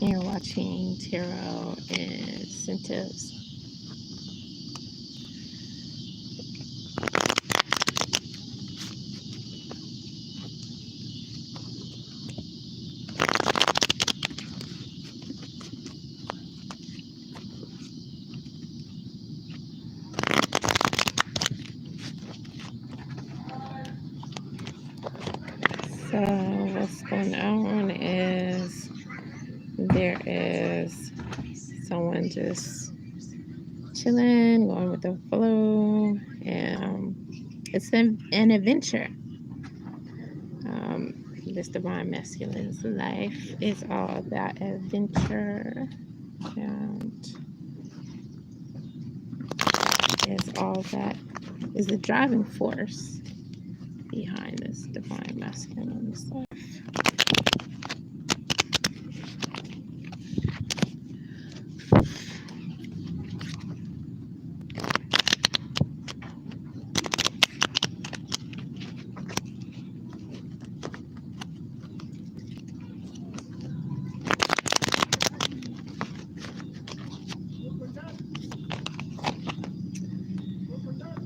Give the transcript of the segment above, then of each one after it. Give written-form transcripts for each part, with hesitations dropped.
You're watching tarot incentives. So what's going on is there is someone just chilling, going with the flow, and it's an adventure. This divine masculine's life is all about adventure, and is all that is the driving force behind this divine masculine's life.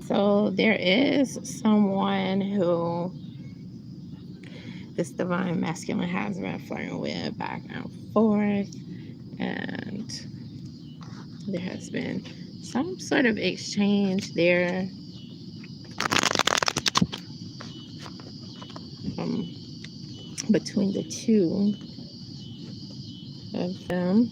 So there is someone who this divine masculine has been flirting with back and forth, and there has been some sort of exchange there between the two of them.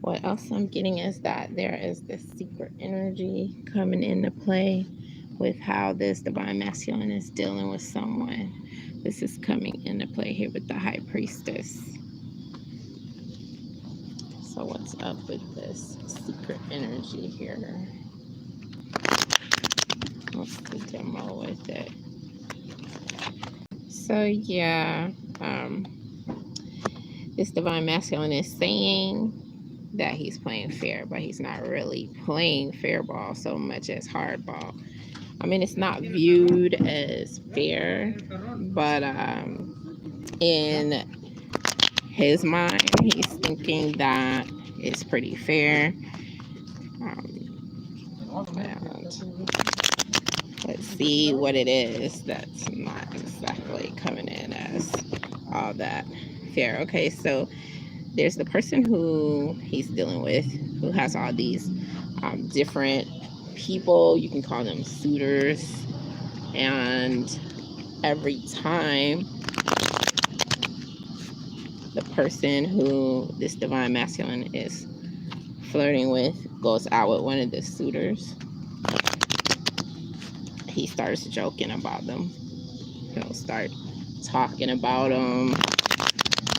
What else I'm getting is that there is this secret energy coming into play with how this divine masculine is dealing with someone. This is coming into play here with the high priestess. So what's up with this secret energy here? What's the demo with it? So yeah, this divine masculine is saying that he's playing fair, but he's not really playing fair ball so much as hard ball. I mean, it's not viewed as fair, but in his mind, he's thinking that it's pretty fair. And let's see what it is that's not exactly coming in as all that fair. Okay, so there's the person who he's dealing with who has all these different people. You can call them suitors, and every time the person who this divine masculine is flirting with goes out with one of the suitors, he starts joking about them. He'll start talking about them,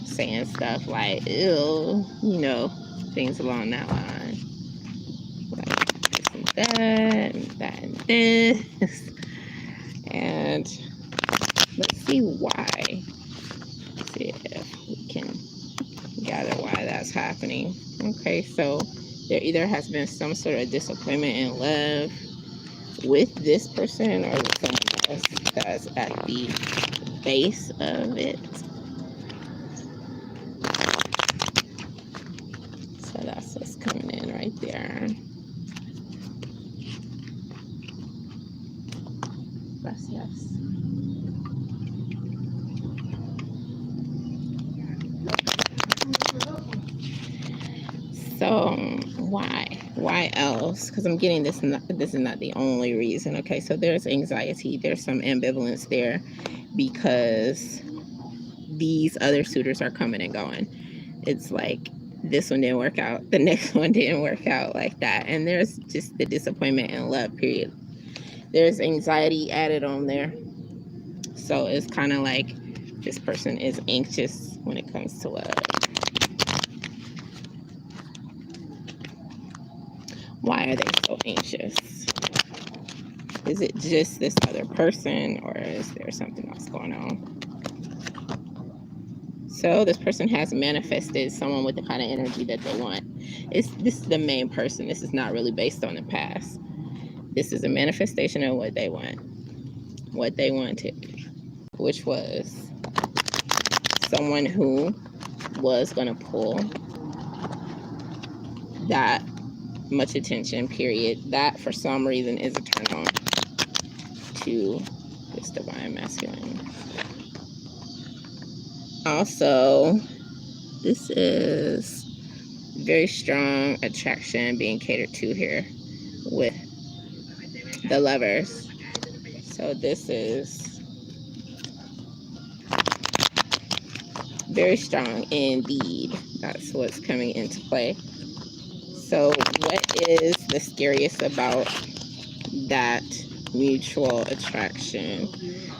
saying stuff like, ew, you know, things along that line. Like this and that, and that and this. And let's see why. Let's see if we can gather why that's happening. Okay, so there either has been some sort of disappointment in love with this person or with someone else that's at the base of it. So that's what's coming in right there. Gracias. So why else? Because I'm getting this is not the only reason. Okay, so there's anxiety, there's some ambivalence there because these other suitors are coming and going. It's like this one didn't work out, the next one didn't work out, like that. And there's just the disappointment in love, period. There's anxiety added on there. So it's kind of like this person is anxious when it comes to love. Why are they so anxious? Is it just this other person, or is there something else going on? So this person has manifested someone with the kind of energy that they want. This is the main person. This is not really based on the past. This is a manifestation of what they want. what they wanted, which was someone who was going to pull that much attention, period. That, for some reason, is a turn on to this divine masculine. Also, this is very strong attraction being catered to here with the lovers. So this is very strong indeed. That's what's coming into play. So what is the scariest about that mutual attraction?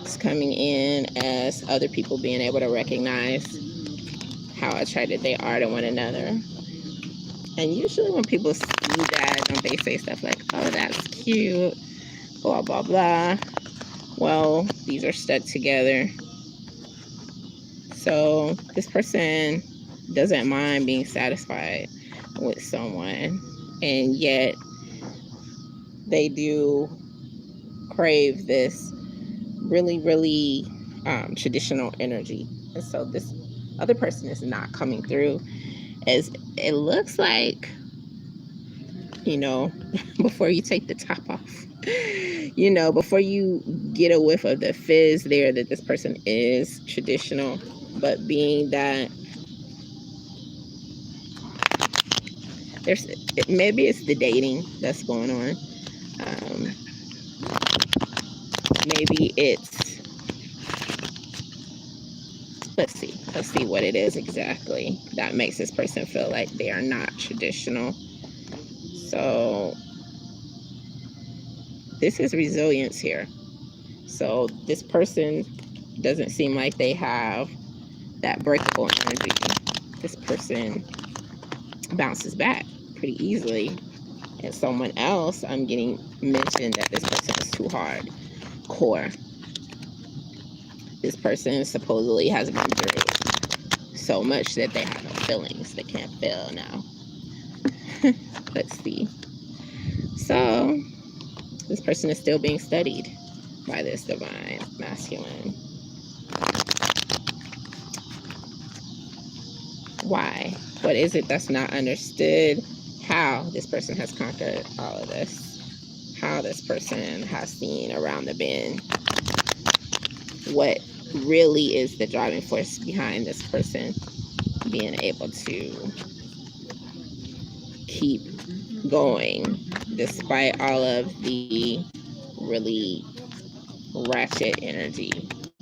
It's coming in as other people being able to recognize how attracted they are to one another. And usually when people see that, don't they say stuff like, oh, that's cute, blah, blah, blah. Well, these are stuck together. So this person doesn't mind being satisfied with someone, and yet they do crave this really, really traditional energy. And so this other person is not coming through, as it looks like, you know, before you take the top off, you know, before you get a whiff of the fizz there, that this person is traditional. But being that maybe it's the dating that's going on. Maybe it's, let's see what it is exactly that makes this person feel like they are not traditional. So this is resilience here. So this person doesn't seem like they have that breakable energy. This person bounces back pretty easily. And someone else, I'm getting mentioned that this person is too hard core. This person supposedly has been through so much that they have no feelings. They can't feel now. Let's see. So this person is still being studied by this divine masculine. Why? What is it that's not understood? How this person has conquered all of this. How this person has seen around the bend. What really is the driving force behind this person being able to keep going despite all of the really ratchet energy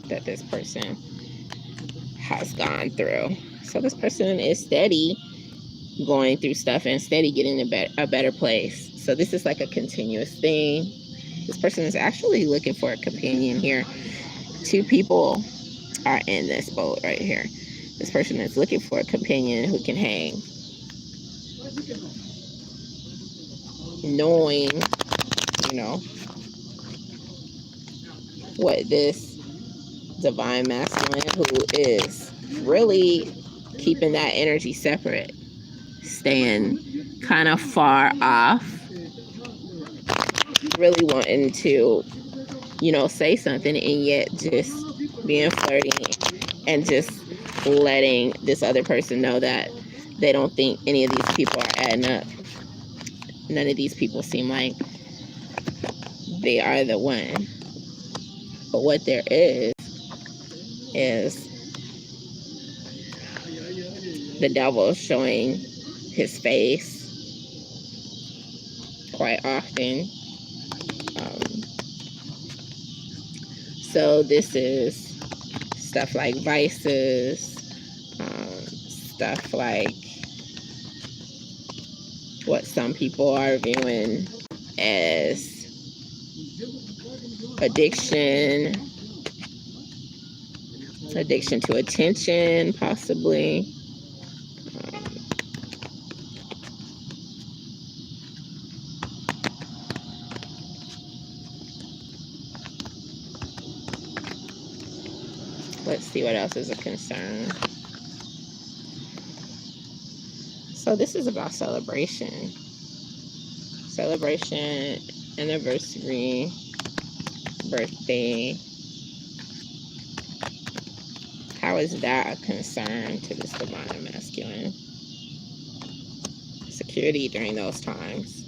that this person has gone through. So this person is steady going through stuff and steady getting a better place. So this is like a continuous thing. This person is actually looking for a companion here. Two people are in this boat right here. This person is looking for a companion who can hang, knowing, you know, what this divine masculine, who is really keeping that energy separate, staying kind of far off, really wanting to, you know, say something, and yet just being flirty and just letting this other person know that they don't think any of these people are adding up. None of these people seem like they are the one. But what there is the devil showing his face quite often. So this is stuff like vices, stuff like what some people are viewing as addiction to attention, possibly. Let's see what else is a concern. So this is about celebration, anniversary, birthday. How is that a concern to this divine masculine? Security during those times.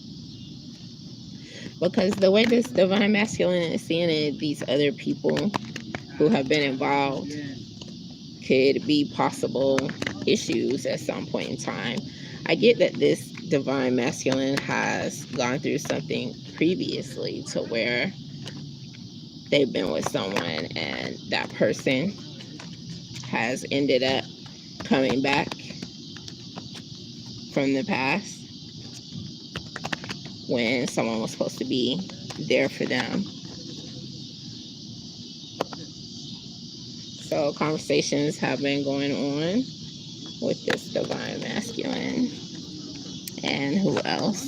Because the way this divine masculine is seeing it, these other people who have been involved could be possible issues at some point in time. I get that this divine masculine has gone through something previously to where they've been with someone and that person has ended up coming back from the past when someone was supposed to be there for them. So conversations have been going on with this divine masculine. And who else?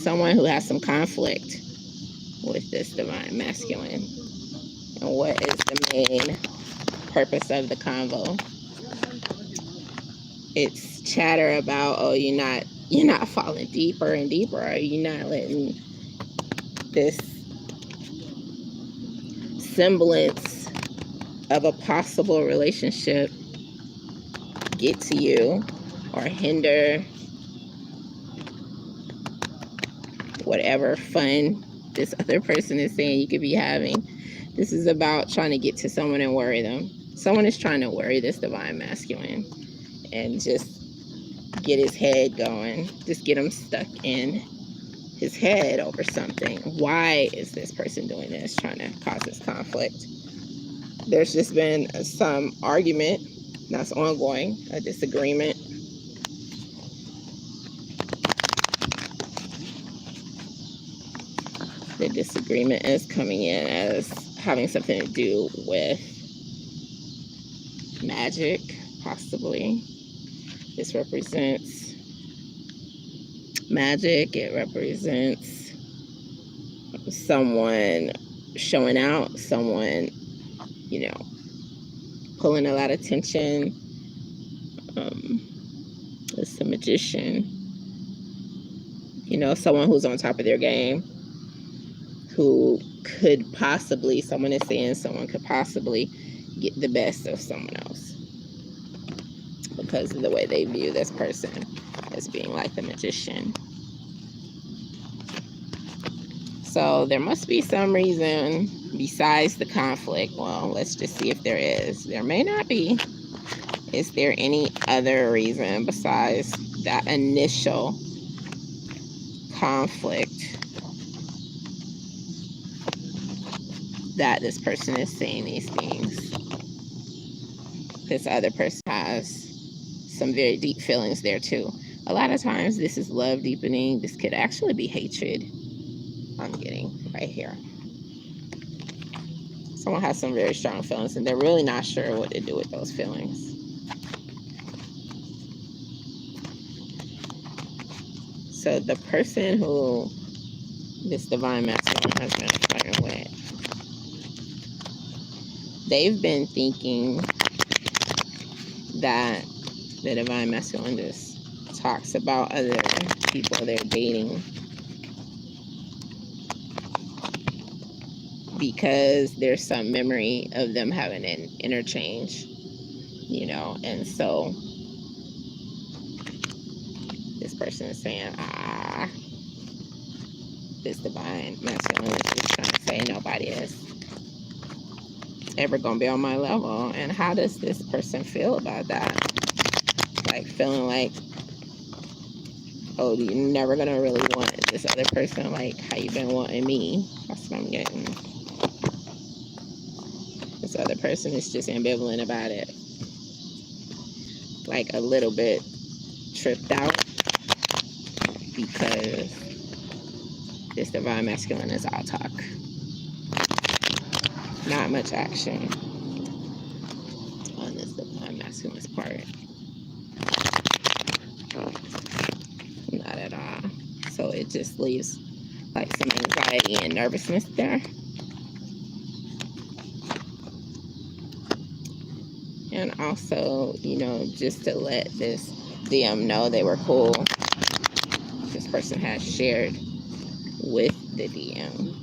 Someone who has some conflict with this divine masculine. And what is the main purpose of the convo? It's chatter about, oh, you're not falling deeper and deeper, or you're not letting this semblance of a possible relationship get to you or hinder whatever fun this other person is saying you could be having. This is about trying to get to someone and worry them. Someone is trying to worry this divine masculine and just get his head going, just get him stuck in his head over something. Why is this person doing this, trying to cause this conflict? There's just been some argument that's ongoing, a disagreement. The disagreement is coming in as having something to do with magic, possibly. This represents magic. It represents someone showing out, someone, pulling a lot of tension. It's a magician. Someone who's on top of their game, who could possibly, someone is saying someone could possibly get the best of someone else because of the way they view this person as being like the magician. So there must be some reason besides the conflict. Well, let's just see if there is. There may not be. Is there any other reason besides that initial conflict that this person is saying these things? This other person has some very deep feelings there too. A lot of times this is love deepening. This could actually be hatred. I'm getting right here. Someone has some very strong feelings and they're really not sure what to do with those feelings. So the person who this divine masculine has been flirting with, they've been thinking that the divine masculine just talks about other people they're dating because there's some memory of them having an interchange, and so this person is saying, this divine masculine is just trying to say nobody is ever gonna be on my level. And how does this person feel about that? Like feeling like, oh, you're never gonna really want this other person like how you've been wanting me. That's what I'm getting. This other person is just ambivalent about it, like a little bit tripped out because this divine masculine is all talk, not much action on this divine masculine's part. Not at all. So it just leaves like some anxiety and nervousness there. And also, just to let this DM know they were cool. This person has shared with the DM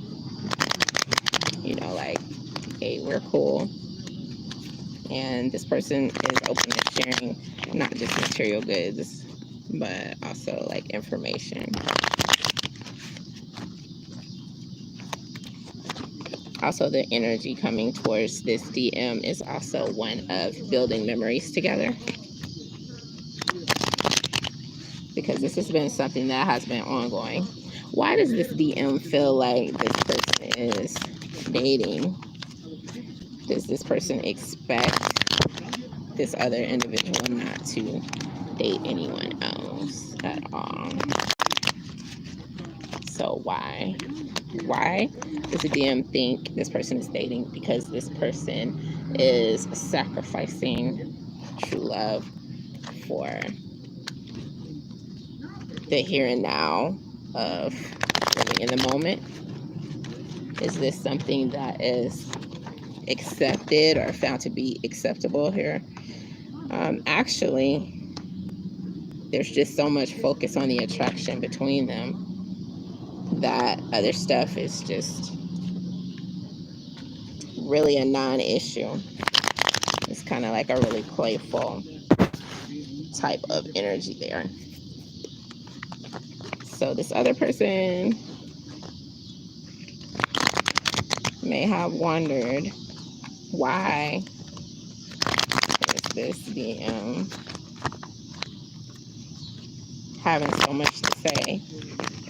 You know, like, hey, we're cool. And this person is open to sharing not just material goods, but also like information. Also, the energy coming towards this DM is also one of building memories together, because this has been something that has been ongoing. Why does this DM feel like this person is dating? Does this person expect this other individual not to date anyone else at all? So why does the DM think this person is dating? Because this person is sacrificing true love for the here and now of living in the moment. Is this something that is accepted or found to be acceptable here? Actually, there's just so much focus on the attraction between them that other stuff is just really a non-issue. It's kind of like a really playful type of energy there. So this other person may have wondered, why is this DM having so much to say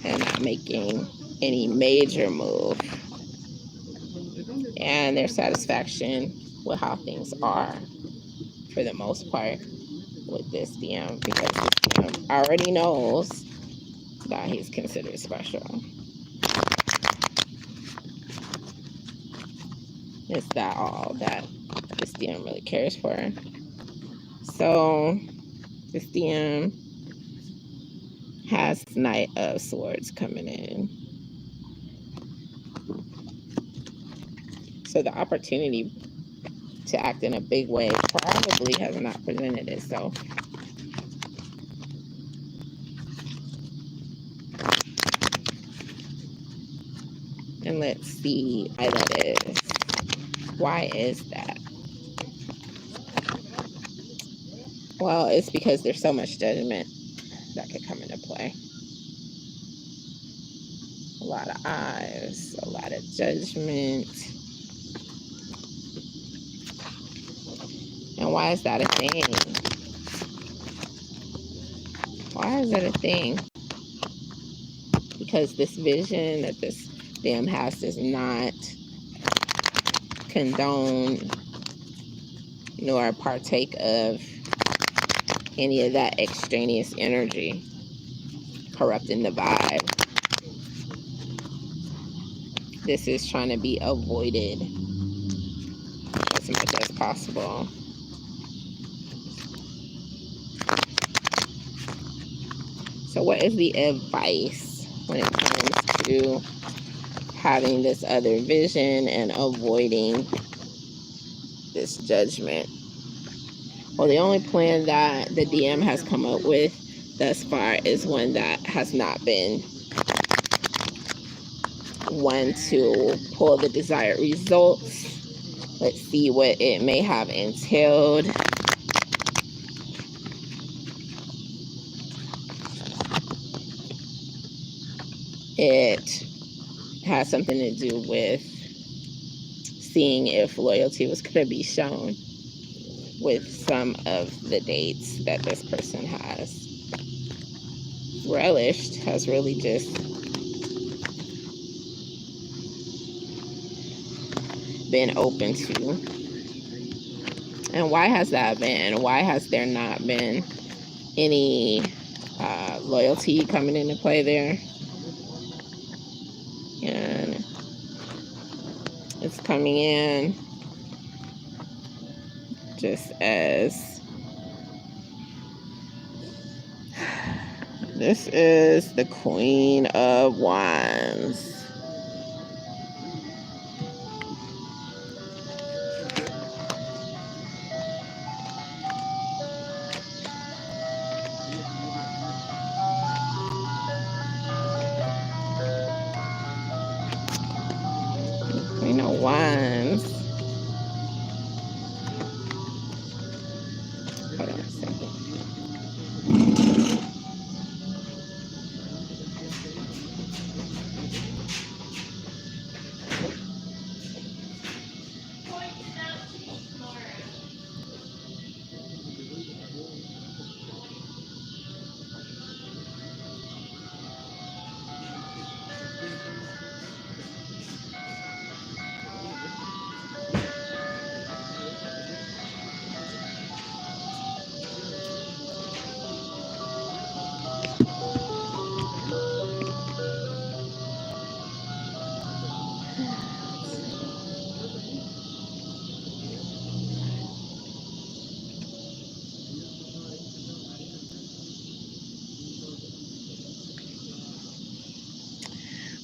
and not making any major move, and their satisfaction with how things are for the most part with this DM, because this DM already knows that he's considered special. Is that all that this DM really cares for? So this DM has Knight of Swords coming in. So the opportunity to act in a big way probably has not presented itself. And let's see why that is. Why is that? Well, it's because there's so much judgment that could come into play. A lot of eyes, a lot of judgment. And why is that a thing? Why is it a thing? Because this vision that this DM has does not condone nor partake of any of that extraneous energy corrupting the vibe. This is trying to be avoided as much as possible. So what is the advice when it comes to having this other vision and avoiding this judgment? Well, the only plan that the DM has come up with thus far is one that has not been one to pull the desired results. Let's see what it may have entailed. It has something to do with seeing if loyalty was going to be shown with some of the dates that this person has relished, has really just been open to. And why has that been? Why has there not been any loyalty coming into play there? And it's coming in just as this is the Queen of Wands. Wands. Hold on a second.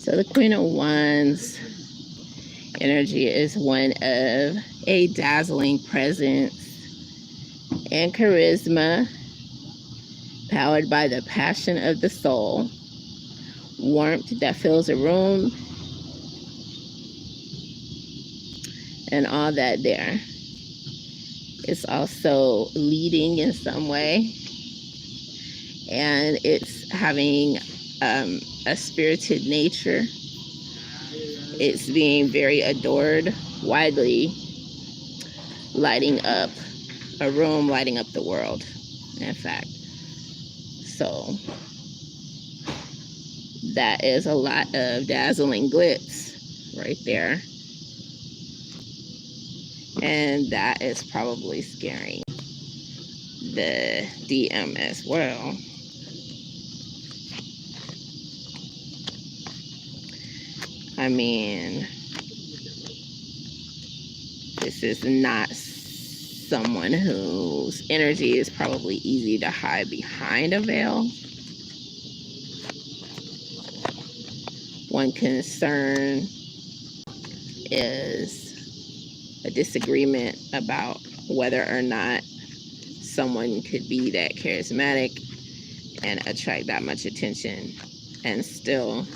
So the Queen of Wands energy is one of a dazzling presence and charisma, powered by the passion of the soul, warmth that fills a room, and all that there. It's also leading in some way, and it's having a spirited nature. It's being very adored, widely lighting up a room, lighting up the world, in fact. So that is a lot of dazzling glitz right there. And that is probably scaring the DM as well. I mean, this is not someone whose energy is probably easy to hide behind a veil. One concern is a disagreement about whether or not someone could be that charismatic and attract that much attention and still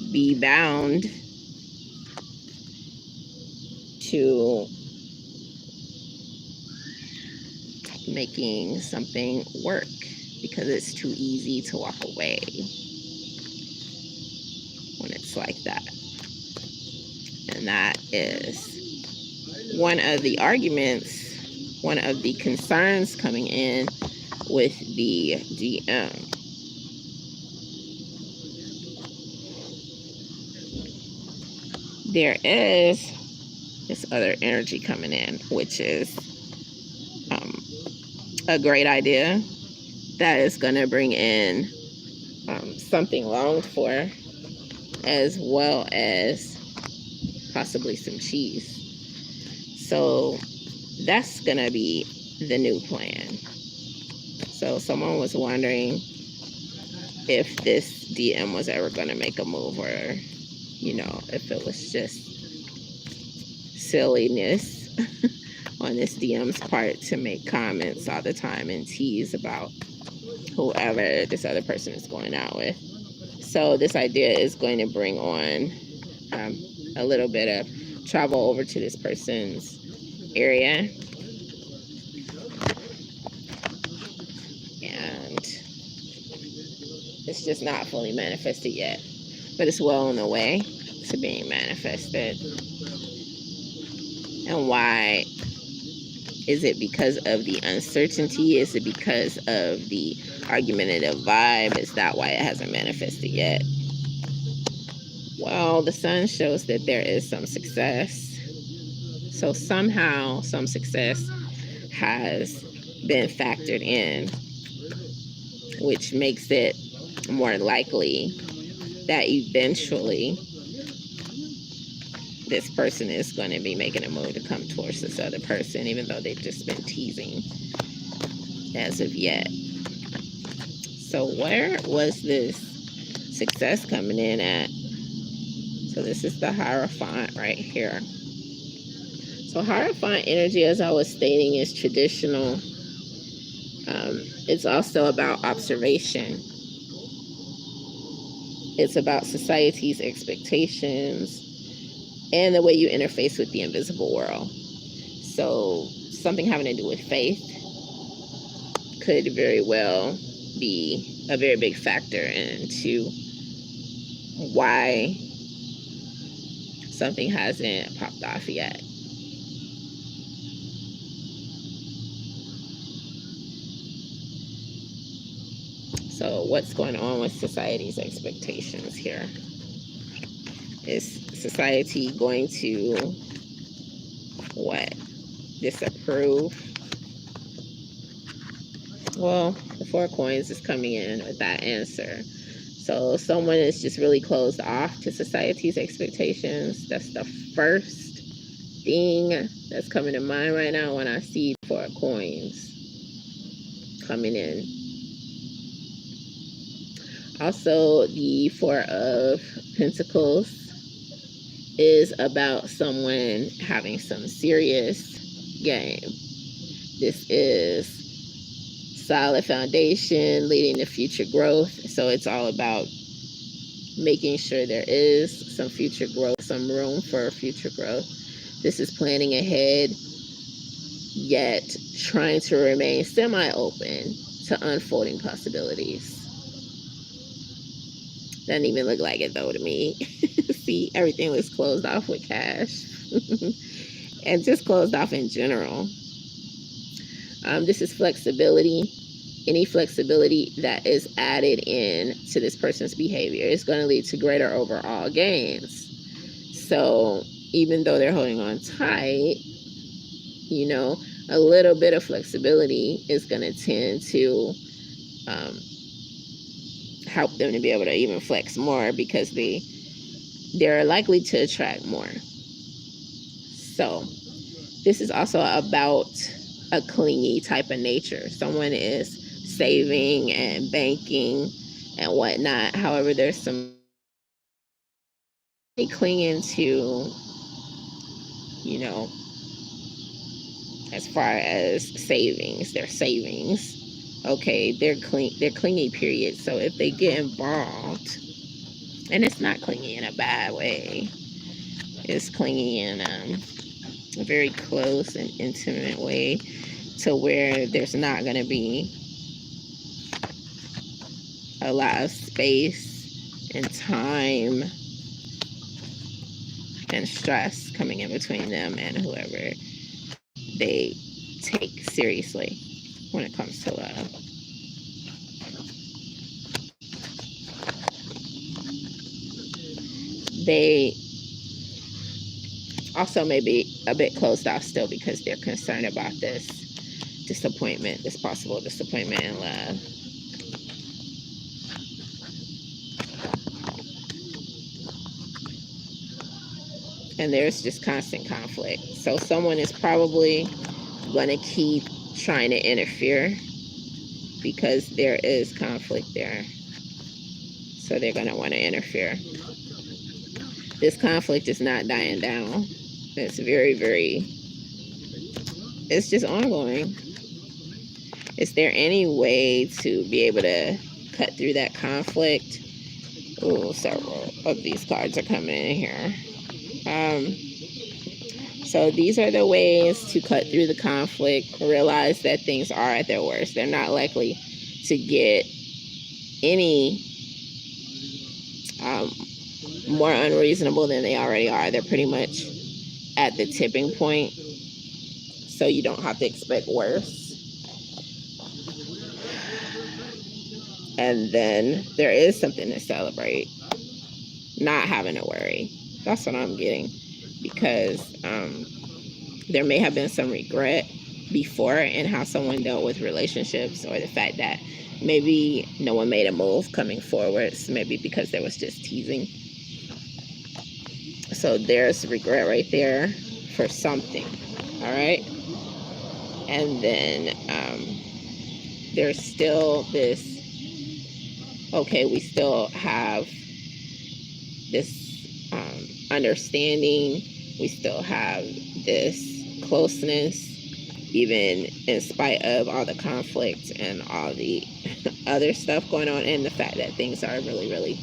be bound to making something work because it's too easy to walk away when it's like that. And that is one of the arguments, one of the concerns coming in with the DM. There is this other energy coming in, which is a great idea that is going to bring in something longed for, as well as possibly some cheese. So that's going to be the new plan. So someone was wondering if this DM was ever going to make a move, or, you know, if it was just silliness on this DM's part to make comments all the time and tease about whoever this other person is going out with. So this idea is going to bring on a little bit of travel over to this person's area. And it's just not fully manifested yet, but it's well on the way to being manifested. And why? Is it because of the uncertainty? Is it because of the argumentative vibe? Is that why it hasn't manifested yet? Well, the sun shows that there is some success. So somehow some success has been factored in, which makes it more likely that eventually this person is going to be making a move to come towards this other person, even though they've just been teasing as of yet. So where was this success coming in at? So this is the Hierophant right here. So Hierophant energy, as I was stating, is traditional. It's also about observation. It's about society's expectations. and the way you interface with the invisible world. So something having to do with faith could very well be a very big factor into why something hasn't popped off yet. So what's going on with society's expectations here? Is society going to what? Disapprove? Well, the 4 of Coins is coming in with that answer. So someone is just really closed off to society's expectations. That's the first thing that's coming to mind right now when I see 4 of Coins coming in. Also, the 4 of Pentacles is about someone having some serious game. This is solid foundation leading to future growth. So it's all about making sure there is some future growth, some room for future growth. This is planning ahead, yet trying to remain semi-open to unfolding possibilities. Doesn't even look like it though to me. See, everything was closed off with cash. And just closed off in general. This is flexibility. Any flexibility that is added in to this person's behavior is going to lead to greater overall gains. So even though they're holding on tight, you know, a little bit of flexibility is going to tend to help them to be able to even flex more, because they're likely to attract more. So this is also about a clingy type of nature. Someone is saving and banking and whatnot. However, there's some clinging to, you know, as far as savings, their savings. Okay, they're clingy, period. So if they get involved, and it's not clingy in a bad way, it's clingy in a very close and intimate way, to where there's not going to be a lot of space and time and stress coming in between them and whoever they take seriously when it comes to love. They also may be a bit closed off still because they're concerned about this disappointment, this possible disappointment in love. And there's just constant conflict. So someone is probably going to keep trying to interfere because there is conflict there. So they're going to want to interfere. This conflict is not dying down. It's it's just ongoing. Is there any way to be able to cut through that conflict? Oh, several of these cards are coming in here. So these are the ways to cut through the conflict. Realize that things are at their worst. They're not likely to get any more unreasonable than they already are. They're pretty much at the tipping point. So you don't have to expect worse. And then there is something to celebrate. Not having to worry. That's what I'm getting. Because there may have been some regret before in how someone dealt with relationships, or the fact that maybe no one made a move coming forwards, maybe because there was just teasing. So there's regret right there for something, all right? And then there's still this, okay, we still have this understanding, we still have this closeness, even in spite of all the conflict and all the other stuff going on, and the fact that things are really, really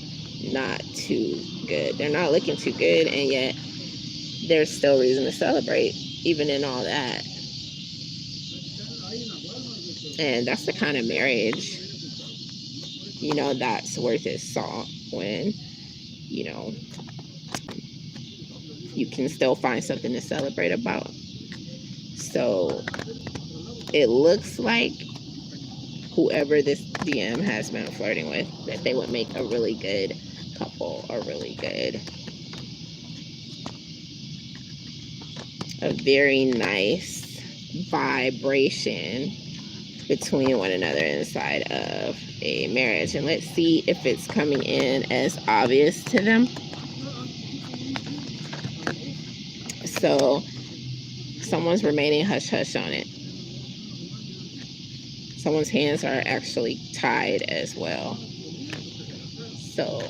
not too good. They're not looking too good, and yet there's still reason to celebrate, even in all that. And that's the kind of marriage, you know, that's worth its salt, when, you know, you can still find something to celebrate about. So it looks like whoever this DM has been flirting with, that they would make a really good couple, a very nice vibration between one another inside of a marriage. And let's see if it's coming in as obvious to them. So someone's remaining hush-hush on it. Someone's hands are actually tied as well. So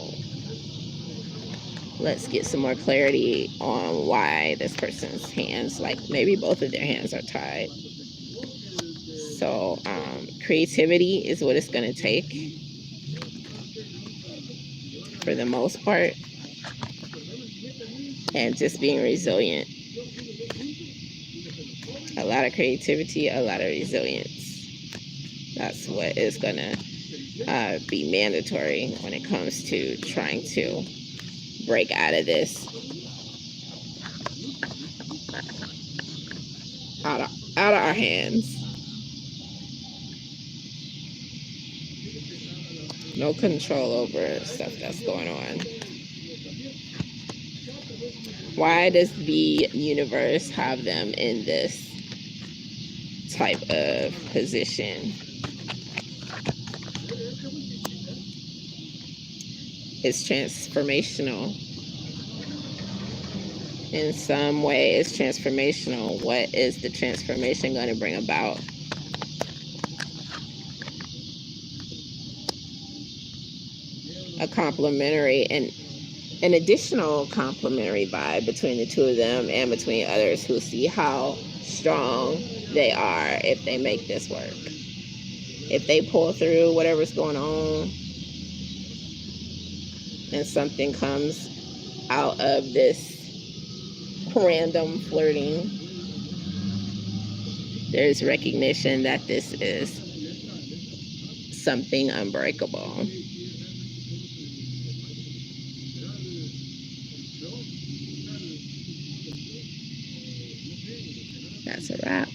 let's get some more clarity on why this person's hands, like maybe both of their hands are tied. So creativity is what it's going to take for the most part, and just being resilient. A lot of creativity, a lot of resilience. That's what is going to be mandatory when it comes to trying to break out of this, out of our hands. No control over stuff that's going on. Why does the universe have them in this type of position? It's transformational. In some way, it's transformational. What is the transformation going to bring about? A complementary and an additional complementary vibe between the two of them, and between others who see how strong they are if they make this work. If they pull through whatever's going on, and something comes out of this random flirting, there's recognition that this is something unbreakable. That's a wrap.